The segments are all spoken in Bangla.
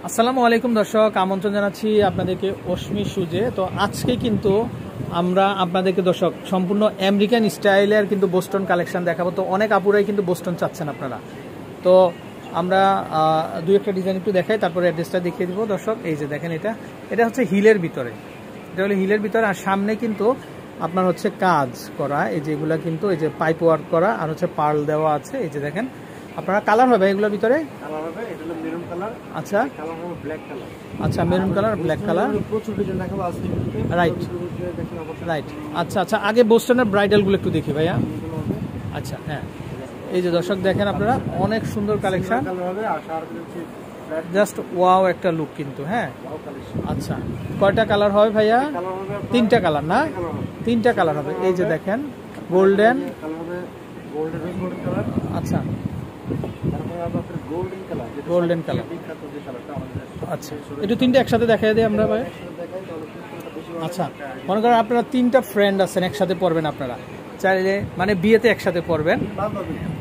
আসসালামু আলাইকুম দর্শক, আমন্ত্রণ জানাচ্ছি আপনাদেরকে অশ্মি শুজে। তো আজকে কিন্তু আমরা আপনাদেরকে দর্শক সম্পূর্ণ আমেরিকান স্টাইলের কিন্তু বোস্টন কালেকশন দেখাবো। তো অনেক আপুরাই কিন্তু বোস্টন চাচ্ছেন আপনারা, তো আমরা দুই একটা ডিজাইন একটু দেখাই, তারপরে অ্যাড্রেসটা দেখিয়ে দিব দর্শক। এই যে দেখেন, এটা হচ্ছে হিলের ভিতরে, এটা হলো হিলের ভিতরে, আর সামনে কিন্তু আপনার হচ্ছে কাজ করা, এই যে এগুলা কিন্তু এই যে পাইপ ওয়ার্ক করা, আর হচ্ছে পার্ল দেওয়া আছে। এই যে দেখেন আপনারা কালার হবে এগুলোর ভিতরে, কালার হবে এটা হলো মেরুন কালার। আচ্ছা, কালার হবে ব্ল্যাক কালার। আচ্ছা, মেরুন কালার, ব্ল্যাক কালার, প্রচুর ডিজাইন দেখাবো আজকে। Right right. আচ্ছা আচ্ছা, আগে বোস্টনের ব্রাইডালগুলো একটু দেখি ভাইয়া। আচ্ছা, হ্যাঁ, এই যে দর্শক দেখেন আপনারা, অনেক সুন্দর কালেকশন, জাস্ট ওয়াও একটা লুক কিন্তু। হ্যাঁ, আচ্ছা, কয়টা কালার হবে ভাইয়া? তিনটা কালার না? তিনটা কালার হবে। এই যে দেখেন গোল্ডেন, আচ্ছা গোল্ডেন কালার, আচ্ছা, একটু তিনটা একসাথে দেখাই দিই আমরা ভাই। আচ্ছা, মনে করেন আপনারা তিনটা ফ্রেন্ড আছেন, একসাথে পড়বেন আপনারা, চাইলে মানে বিয়েতে একসাথে পড়বেন,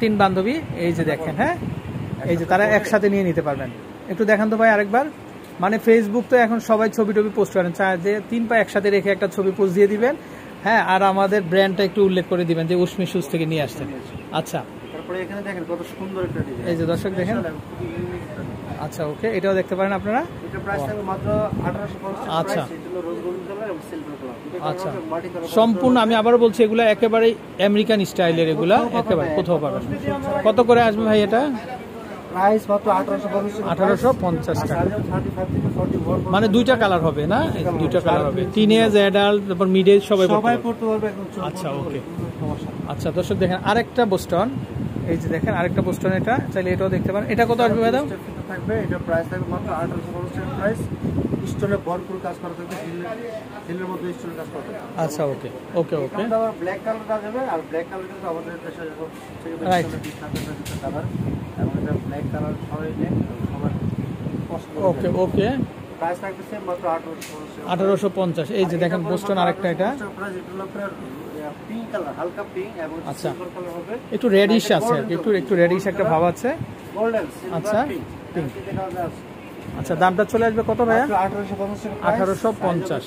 তিন বান্ধবী। এই যে দেখেন, হ্যাঁ, এই যে তারা একসাথে নিয়ে নিতে পারবেন। একটু দেখান তো ভাই আরেকবার। মানে ফেসবুক তো এখন সবাই ছবি টবি পোস্ট করেন, চায় যে তিন পা একসাথে রেখে একটা ছবি পোস্ট দিয়ে দিবেন। হ্যাঁ, আর আমাদের ব্র্যান্ডটা একটু উল্লেখ করে দিবেন যে অশ্মি শুজ থেকে নিয়ে আসছেন। আচ্ছা, তারপরে এখানে দেখেন কত সুন্দর একটা ডিজাইন। এই যে দর্শক দেখেন, আচ্ছা, ওকে, এটাও দেখতে পারেন আপনারা। এটা প্রাইস থাকবে মাত্র 1850 টাকা। আচ্ছা, এটা হলো রোজ গোল্ডেন কালার এবং সিলভার কালার। আচ্ছা, সম্পূর্ণ আমি আবারও বলছি, এগুলো একেবারে আমেরিকান স্টাইলের, এগুলা একেবারে কোথাও পাবেন। কত করে আসবে ভাই এটা? প্রাইস মাত্র 1850 টাকা। মানে দুইটা কালার হবে না? দুইটা কালার হবে, টিনেজ, অ্যাডাল্ট, তারপর মিড এজ, সবাই পড়তে পারবে। আচ্ছা, ওকে, আচ্ছা দর্শক দেখেন আরেকটা বোস্টন, এই যে দেখেন আরেকটা বোস্টন, এটা চাইলে এটাও দেখতে পারেন। এটা কত আসবে ম্যাডাম? থাকবে এটা প্রাইস থাকবে মাত্র 1850 টাকা প্রাইস। স্টোনে ভরপুর কাজ করা থাকবে, হিলের মধ্যে স্টোনে কাজ করা থাকবে। আচ্ছা, ওকে ওকে ওকে। আবার ব্ল্যাক কালার কাজ হবে, আর ব্ল্যাক কালার কিন্তু আমাদের দেশে যখন থেকে রাইট কালার, এবং এটা ব্ল্যাক কালার সবাই নেয়, সবার পছন্দ। ওকে ওকে, প্রাইস থাকবে মাত্র 1850। এই যে দেখেন বোস্টন আরেকটা, এটা পিঙ্ক কালার, হালকা পিঙ্ক এবং আচ্ছা, সিলভার কালার হবে, একটু রেডিশ আছে, একটু রেডিশ একটা ভাব আছে। গোল্ডেন, আচ্ছা, পিঙ্ক। আচ্ছা, দামটা চলে আসবে কত ভাইয়া? 1850।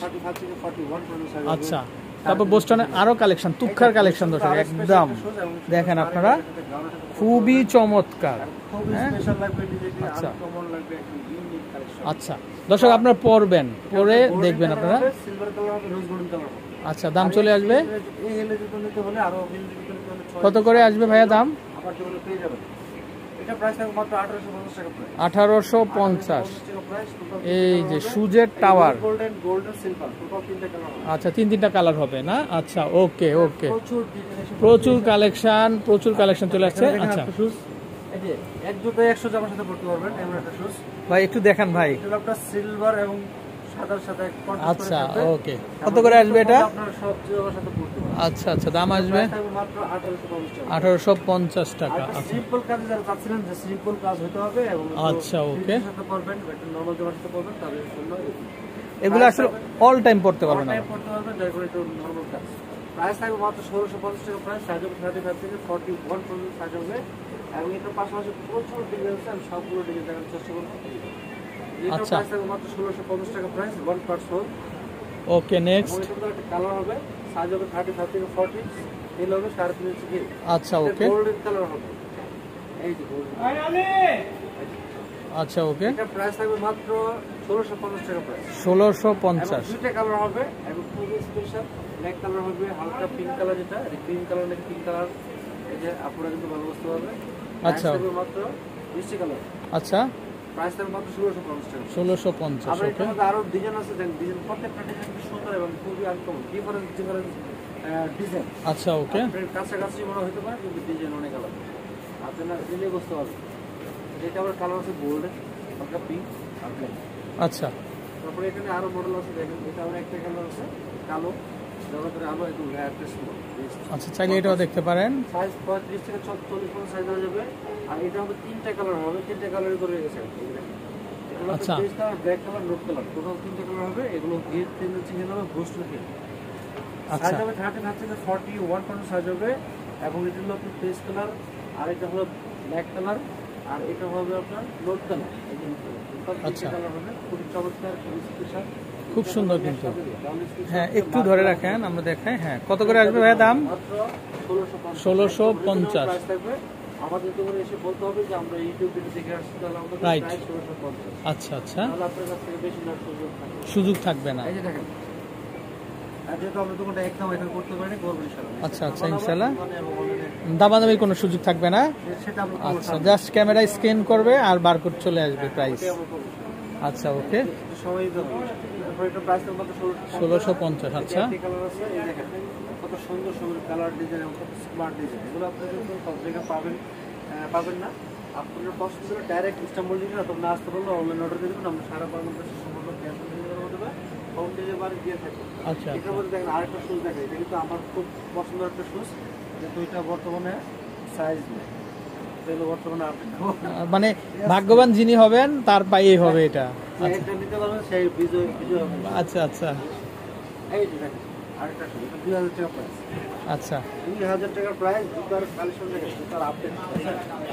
আচ্ছা, তারপর বোস্টনে আরো কালেকশন, তুক্ষার কালেকশন দর্শক, একদম দেখেন আপনারা, খুবই চমৎকার। হ্যাঁ, আচ্ছা আচ্ছা দর্শক, আপনারা পরবেন, পরে দেখবেন আপনারা। আচ্ছা, দাম চলে আসবে কত করে আসবে ভাইয়া দাম? 1850। এই যে সুজের টাওয়ার, আচ্ছা, তিনটা কালার হবে না? আচ্ছা, ওকে ওকে, প্রচুর কালেকশন চলে আসছে। আচ্ছা এক জুতো 100 জামার সাথে পড়তে পারবেন, এমন একটা শুজ ভাই, একটু দেখান ভাই। এটা একটা সিলভার এবং সাদার সাথে কন্ট্রাস্ট। আচ্ছা, ওকে, কত করে আসবে এটা? আপনারা সব জামার সাথে পড়তে পারবেন। আচ্ছা আচ্ছা, দাম আসবে মাত্র 1850 টাকা। আচ্ছা, সিম্পল কাজ যারা চাচ্ছিলেন যে সিম্পল কাজ হতে হবে এবং আচ্ছা, ওকে, সাথে পড়বেন, একটা নরমাল জামার সাথে পড়বেন, তাহলে সুন্দর। এগুলো আসলে অল টাইম পড়তে পারবেন না, পড়তে পারবেন, যার করে একটু নরমাল কাজ। প্রাইস থাকবে মাত্র 1650 টাকা প্রাইস। সাইজ হবে 35 থেকে 41 পর্যন্ত সাইজ হবে, এবং এটার পাশাপাশি প্রচুর ডিজাইন আছে, আমি সবগুলো ডিজাইন দেখার চেষ্টা করব। আচ্ছা, প্রাইস থাকবে মাত্র 1650 টাকা প্রাইস, 1 পার্ট সোল। ওকে, নেক্সট। এটা একটা কালার হবে, সাইজ হবে 35 থেকে 40, হিল হবে 3.5 ইঞ্চি হিল। আচ্ছা, ওকে, গোল্ডেন কালার হবে, এই যে গোল্ডেন। আচ্ছা, ওকে, এটা প্রাইস থাকবে মাত্র 1650 টাকা প্রাইস। 1650। দুইটা কালার হবে, এবং খুবই স্পেশাল ব্ল্যাক কালার হবে, হালকা পিঙ্ক কালার, যেটা গ্রিন কালার নাকি পিঙ্ক কালার, এই যে আপনারা কিন্তু ভালো বুঝতে পারবেন। আচ্ছা, মাত্র মিষ্টি কালার। আচ্ছা, প্রাইস থাকবে মাত্র 1650 টাকা। 1650। আবার ওকে, এটার মধ্যে আরো ডিজাইন আছে, ডিজাইন প্রত্যেকটা ডিজাইন খুব সুন্দর এবং খুবই আনকমন, ডিফারেন্ট ডিজাইন। আচ্ছা, ওকে, কাছাকাছি মনে হতে পারে, কিন্তু ডিজাইন অনেক আলাদা, আপনারা দিলে বুঝতে পারবেন। এটা আবার কালার আছে গোল্ডেন, হালকা পিঙ্ক আর ব্ল্যাক। আচ্ছা, তারপরে এখানে আরো মডেল আছে, দেখেন এটা আবার একটা কালার আছে কালো, জগতের আলো একটু লেটেস্ট মডেল। আচ্ছা, চাইলে এটাও দেখতে পারেন। সাইজ 35 থেকে 40 পর্যন্ত সাইজ হয়ে যাবে, আর এটা হবে তিনটা কালার হবে, তিনটা কালার করে রেখেছে। আচ্ছা, base colour, black colour, note colour, total তিনটা কালার হবে। এগুলো গিট 3 ইঞ্চি হিল হবে, বুস্ট হিল। সাইজ হবে 35 থেকে 41 পর্যন্ত সাইজ হবে, এবং এটা হলো আপনার পেস্ট কালার, আর এটা হলো ব্ল্যাক কালার, আর এটা হবে আপনার নোট কালার। আচ্ছা, কালার হবে খুব চমৎকার, খুব স্পেশাল, খুব সুন্দর কিন্তু। হ্যাঁ, একটু ধরে রাখেন, আমরা দেখাই। হ্যাঁ, কত করে আসবে ভাইয়া দাম? মাত্র 1650। আমাদের দোকানে এসে বলতে হবে যে আমরা ইউটিউব ভিডিও দেখে আসছি, তাহলে আমাদের রাইট। প্রাইস 1650। আচ্ছা আচ্ছা, তাহলে আপনার কাছ থেকে বেশি নেওয়ার সুযোগ থাকবে। সুযোগ থাকবে না। এই যে দেখেন, আর যেহেতু আমরা দোকানটা একদম এখন করতে পারি, করবো ইনশাআল্লাহ। আচ্ছা আচ্ছা, ইনশাআল্লাহ মানে দামাদামির কোনো সুযোগ থাকবে না। সেটা আমরা আচ্ছা, জাস্ট ক্যামেরায় স্ক্যান করবে আর বারকোড চলে আসবে প্রাইস। আচ্ছা, ওকে, সবাই দেবো। তারপর এটা প্রাইস মাত্র 1650। আচ্ছা, কালার আছে, এই দেখেন কত সুন্দর সুন্দর কালার ডিজাইন এবং কত স্মার্ট ডিজাইন। এগুলো আপনারা কিন্তু সব জায়গায় পাবেন না। আপনার পছন্দ করে ডাইরেক্ট ইস্তাম্বুল থেকে তখন না আসতে পারলে অনলাইন অর্ডার দিয়ে দেবেন, আমরা সারা বাংলাদেশে সম্পূর্ণ ক্যাশ অন ডেলিভারির মধ্যে হোম ডেলিভারি দিয়ে থাকি। আচ্ছা, এটার মধ্যে দেখেন আরেকটা শুজ দেখেন, এটা কিন্তু আমার খুব পছন্দের একটা শুজ, কিন্তু এটা বর্তমানে সাইজ নেই, এগুলো বর্তমানে আপনি মানে ভাগ্যবান যিনি হবেন তার পাইয়ে হবে এটা। এটা নিতে পারবেন, সেই বিজয় হবে। আচ্ছা আচ্ছা এই যে দেখেন আরেকটা শুজ, এটা 2000 টাকা প্রাইস। আচ্ছা 2000 টাকার প্রাইস, জুতার কালেকশন দেখেন, জুতার আপডেট।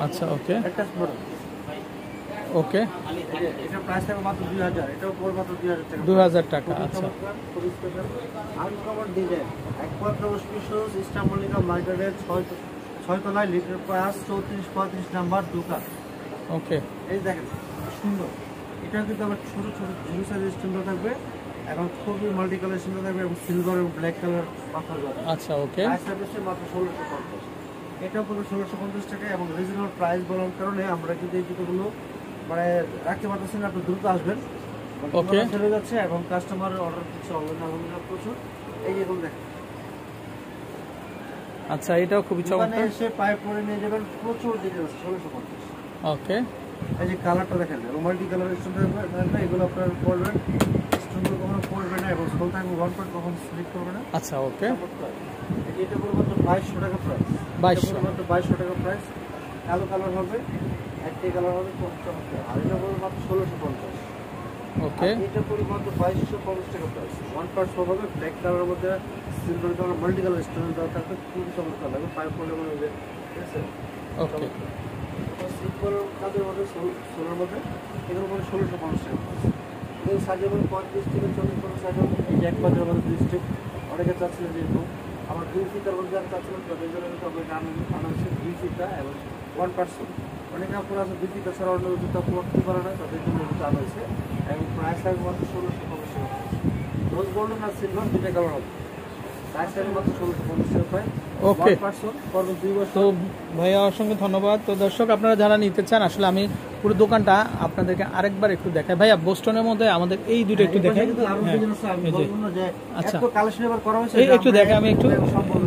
আচ্ছা, ওকে একটা মডেল, ওকে, এটা প্রাইস থাকবে মাত্র 2000, এটাও পড়বে মাত্র 2000 টাকা। 2000 টাকা। আচ্ছা, খুব স্পেশাল আনকমন ডিজাইন, একমাত্র অস্পিশিয়াস ইস্তাম্বুলিকা মার্কেটের 6 তলায় লিটার প্রাইস 34-35 নাম্বার দোকান। ওকে, এই দেখেন সুন্দর, এটা কিন্তু আবার ছোট ছোট জিরো সাইজ স্ট্যান্ডার থাকবে এবং খুবই মাল্টি কালার স্ট্যান্ডার থাকবে এবং সিলভার এবং ব্ল্যাক কালার পাথর হবে। আচ্ছা, ওকে, প্রাইস থাকবে মাত্র 1650। এটা পুরো 1650 টাকা এবং রিজনেবল প্রাইস বলার কারণে আমরা কিন্তু এই জুতোগুলো মানে রাখতে পারতেছি না, আপনি দ্রুত আসবেন। ওকে, চলে যাচ্ছে এবং কাস্টমার অর্ডার করছে অনলাইনে, আলহামদুলিল্লাহ প্রচুর। এই যে দেখুন, দেখেন আচ্ছা, এটাও খুবই দোকানে চমৎকার। এসে পাইপ করে নিয়ে যাবেন, প্রচুর ডিটেলস 1650। ওকে, এই যে কালারটা দেখেন, রোমান্টিক কালার স্টোন থাকবে, এগুলো আপনার পড়বেন, স্টোনগুলো কখনো পড়বে না এবং সোল থাকবে 1 পয়েন্ট, কখনো স্লিপ করবে না। আচ্ছা, ওকে, এটা পড়বে মাত্র 2200 টাকা প্রাইস। 2200 মাত্র 2200 টাকা প্রাইস। কালো কালার হবে, একটি কালার হবে, খুব চমৎকার। আর এটা পড়বে মাত্র 1650। ওকে, এটা পড়বে মাত্র 2250 টাকা প্রাইস। 1 পার্ট সব হবে, ব্ল্যাক কালারের মধ্যে silver colour multi colour stone দেওয়া থাকবে, খুব চমৎকার লাগবে। 5 পড়লে মনে হবে, ঠিক আছে। ওকে, সিম্পল কাজের মধ্যে সোলার মধ্যে এগুলো পড়বে 1650 টাকা। এগুলো সাইজে বলে 35 থেকে 40 সাইজ হবে। এই যে এক পাঁচের মধ্যে ডিস্ট্রিক্ট অনেকে চাচ্ছিলেন যেহেতু আমার 2 ফিটার মধ্যে যারা চাচ্ছিলেন তাদের জন্য কিন্তু আপনাকে আনা হচ্ছে 2 ফিটা এবং 1%। অনেকে আপনার আছে 2 ফিটা ছাড়া অন্য জুতা পড়তে পারে না, তাদের জন্য কিন্তু আনা হয়েছে এবং প্রাইস থাকবে মাত্র 1650 টাকা। রোজ গোল্ডেন আর সিলভার দুইটা কালার হবে, প্রাইস থাকবে মাত্র 1650 টাকা প্রায়। ওকে, 1% পড়বে 2 বছর। তো ভাইয়া অসংখ্য ধন্যবাদ। তো দর্শক, আপনারা যারা নিতে চান, আসলে আমি পুরো দোকানটা আপনাদেরকে আরেকবার একটু দেখাই। ভাইয়া বোস্টনের মধ্যে আমাদের এই দুটো একটু দেখাই। আচ্ছা, একটু দেখে আমি একটু,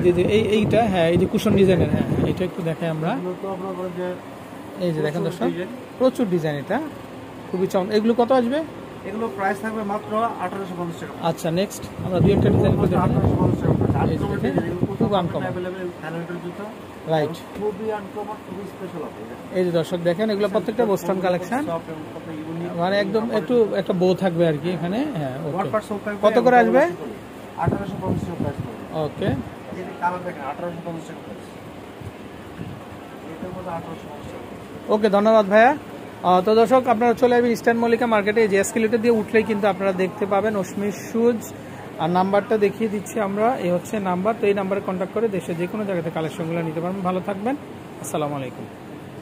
জি জি, এইটা, হ্যাঁ, এই যে কুশন ডিজাইনের, হ্যাঁ এটা একটু দেখাই আমরা। এই যে দেখেন দর্শক, প্রচুর ডিজাইন, এটা খুবই চমৎকার। এগুলো কত আসবে? এগুলো প্রাইস থাকবে মাত্র 1850 টাকা। আচ্ছা, নেক্সট আমরা দুই একটা ডিজাইন করে দেখাই। 1850 টাকা। খুব আনকমন, রাইট। খুবই আনকমন, খুবই স্পেশাল হবে। এই যে দর্শক দেখেন, এগুলো প্রত্যেকটা বোস্টন কালেকশন, মানে একদম একটু একটা বো থাকবে আর কি এখানে। হ্যাঁ, ওকে, কত করে আসবে? 1850 টাকা প্রাইস পড়বে। ওকে, এই যে কালার দেখেন 1850 টাকা প্রাইস। এটার মধ্যে 1850 টাকা। ওকে, ধন্যবাদ ভাইয়া। তো দর্শক, আপনারা চলে আসবেন ইস্টার্ন মল্লিকা মার্কেটে, যে এসকেলেটর দিয়ে উঠলেই কিন্তু আপনারা দেখতে পাবেন অশ্মি শুজ। আর নাম্বারটা দেখিয়ে দিচ্ছি আমরা, এই হচ্ছে নাম্বার। তো এই নাম্বারে কন্ট্যাক্ট করে দেশে যে কোনো জায়গাতে কালেকশনগুলো নিতে পারবেন। ভালো থাকবেন, আসসালামু আলাইকুম।